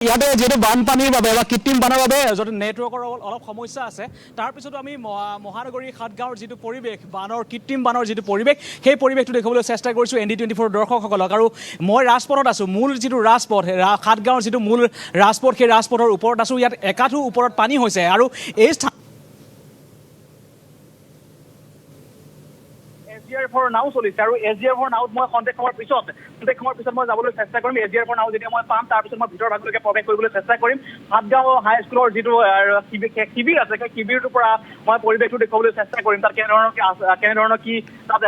ইয়াতে যেহেতু বানপানীৰ বাবে বা কৃত্ৰিম বানৰ বাবে যদি নেটৱৰ্কৰ অলপ সমস্যা আছে তাৰ পিছতো আমি মহানগৰী সাতগাঁৱৰ যিটো পৰিৱেশ কৃত্ৰিম বানৰ যিটো পৰিৱেশ সেই পৰিৱেশটো দেখাবলৈ চেষ্টা কৰিছোঁ ND24 দৰ্শকসকলক। আৰু মই ৰাজপথত আছোঁ, মূল যিটো ৰাজপথ সাতগাঁৱৰ যিটো মূল ৰাজপথ সেই ৰাজপথৰ ওপৰত আছোঁ। ইয়াত একাঠু ওপৰত পানী হৈছে আৰু এই SDRFৰ নাও চলিছে আৰু SDRFৰ নাওত মই খন্তেক সময়ৰ পিছত মই যাবলৈ চেষ্টা কৰিম। SDRFৰ নাও যেতিয়া মই পাম তাৰপিছত মই ভিতৰ ভাগলৈকে প্ৰৱেশ কৰিবলৈ চেষ্টা কৰিম। সাতগাঁও হাইস্কুলৰ যিটো শিবিৰ আছে সেই শিবিৰটোৰ পৰা মই পৰিৱেশটো দেখুৱাবলৈ চেষ্টা কৰিম। তাত কেনেধৰণৰ কি তাত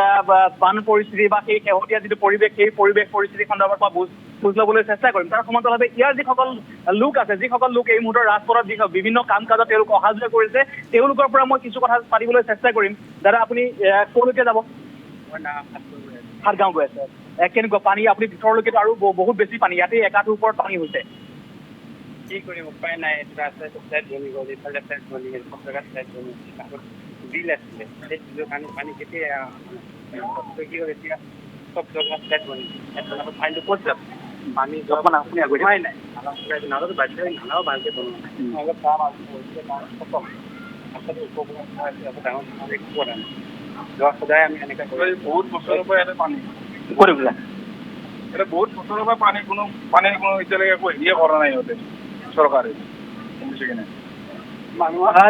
বান পৰিস্থিতি বা সেই শেহতীয়া যিটো পৰিৱেশ সেই পৰিৱেশ পৰিস্থিতি সন্দৰ্ভত মই বুজ ল'বলৈ চেষ্টা কৰিম। তাৰ সমান্তৰালভাৱে ইয়াৰ যিসকল লোক এই মুহূৰ্তৰ ৰাজপথত যি বিভিন্ন কাম কাজত তেওঁলোক অহা যোৱা কৰিছে তেওঁলোকৰ পৰা মই কিছু কথা পাতিবলৈ চেষ্টা কৰিম। দাদা আপুনি ক'লৈকে যাব? সাতগাঁও গৈ আছে। কেনেকুৱা পানী? আপুনি ভিতৰলৈকে আৰু বহুত বেছি পানী, ইয়াতে একাঠুৰ ওপৰত পানী হৈছে। কি কৰিম, উপায় নাই। বিল আছিলে সেই বিলৰ পানী কেতিয়া কি হ'ল, এতিয়া চব জগা ফ্লেট বনি পানীটো ক'ত যাব? পানী যোৱা মানে আপুনি আগুৱাই নাই নালাটো বাধ্য নালাও ভালকে অলপ কাম ডাঙৰ সদায় আমি এনেকৈ বহুত বছৰৰ পৰা ইয়াতে পানী কৰিব লাগে। এতিয়া বহুত বছৰৰ পৰা পানীৰ কোনো এতিয়ালৈকে একো হেৰিয়ে কৰা নাই সিহঁতে চৰকাৰে বুজিছে কিনে।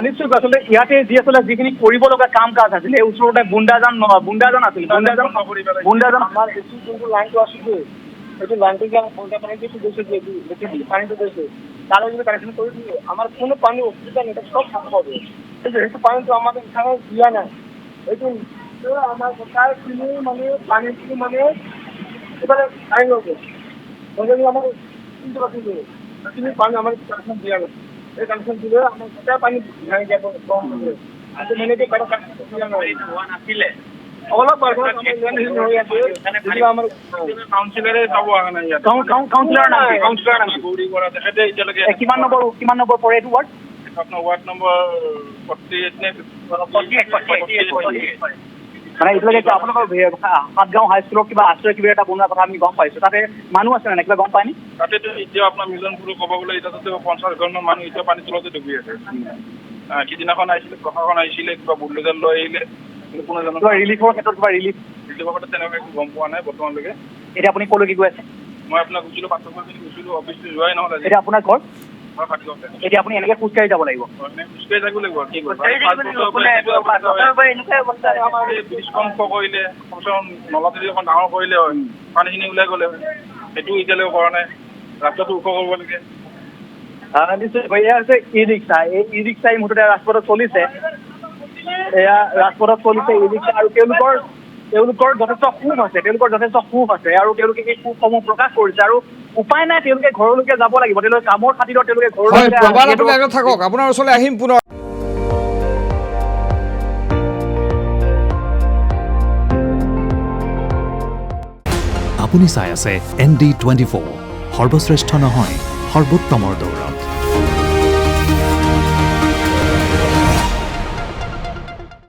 নিশ্চয় আচলতে ইয়াতে যি আচলতে যিখিনি কৰিব লগা কাম কাজ আছিলে এই ওচৰতে বুন্দাজান আছিল। বুন্দাজান আমাৰ এইটো যোনটো লাইনটো আছিলে সেইটো লাইনটো পানীটো গৈছে পানীটো গৈছে তাৰে যদি কানেকশ্যন কৰি দিলে আমাৰ কোনো পানী অসুবিধা নাই, চব ভাল পাবে। সেইটো পানীটো আমাদেৰ এখানে দিয়া নাই। এইটো আমাৰ চৰকাৰখিনি মানে পানীখিনি মানে এবাৰে আইন হবে যদি আমাৰ সেইখিনি পানী আমাৰ কানেকশ্যন দিয়া নাই। এই কানেকশ্যন দিলে আমাৰ গোটেই পানী ভাঙি যাব কম হবে। আজি মানে হোৱা নাছিলে অলপ কাউন্সিলৰে যাব অহা নাই ইয়াত। কিমান নম্বৰ পৰে এইটো ৱাৰ্ড? আপোনাৰ ৱাৰ্ড নম্বৰ 48 নে 48 মানে এতিয়ালৈকে আপোনালোকৰ সাতগাঁও হাইস্কুলৰ কিবা আশ্ৰয় শিবিৰ এটা বনোৱাৰ কথা আমি গম পাইছোঁ। তাতে মানুহ আছে নে কিবা গম পায়নি? তাতেতো এতিয়া আপোনাৰ মিলনপুৰ ক'ব গ'লে এতিয়া তাতে 50 মানুহ এতিয়া পানী তলতে ডুবি আছে। সিদিনাখন আহিছিলে, প্ৰশাসন আহিছিলে, কিবা বুলডোজাৰ লৈ আহিলে, কোনো ৰিলিফৰ ক্ষেত্ৰত তেনেকুৱা একো গম পোৱা নাই বৰ্তমানলৈকে। এতিয়া আপুনি ক'লৈকে গৈ আছে? মই আপোনাক গৈছিলোঁ গৈছিলোঁ অফিচটো যোৱাই নহ'ল। এতিয়া আপোনাৰ ঘৰ? এতিয়া আপুনি এনেকে খোজকাঢ়ি যাব লাগিব? খোজকাঢ়ি যাব লাগিব। ব্ৰিজখন কৰিলে নলাটো এখন ডাঙৰ কৰিলে হয়, পানীখিনি ওলাই গ'লে হয়। সেইটো এতিয়ালৈকে কৰা নাই। ৰাস্তাটো ওখ কৰিব লাগে। নিশ্চয় এয়া হৈছে ই ৰিক্সা। এই ই ৰিক্সা এই মুহূৰ্ততে ৰাজপথত চলিছে। এয়া ৰাজপথত চলিছে ই ৰিক্সা আৰু তেওঁলোকৰ যথেষ্ট সুখ আছে আৰু তেওঁলোকে এই সুখসমূহ প্ৰকাশ কৰিছে আৰু উপায় নাই, তেওঁলোকে ঘৰলৈকে যাব লাগিব। তেওঁলোকে কামৰ খাতিৰত তেওঁলোকে ঘৰলৈ থাকক। আপোনাৰ ওচৰলৈ আহিম পুনৰ। আপুনি চাই আছে ND24, সৰ্বশ্ৰেষ্ঠ নহয় সৰ্বোত্তমৰ দৌৰ।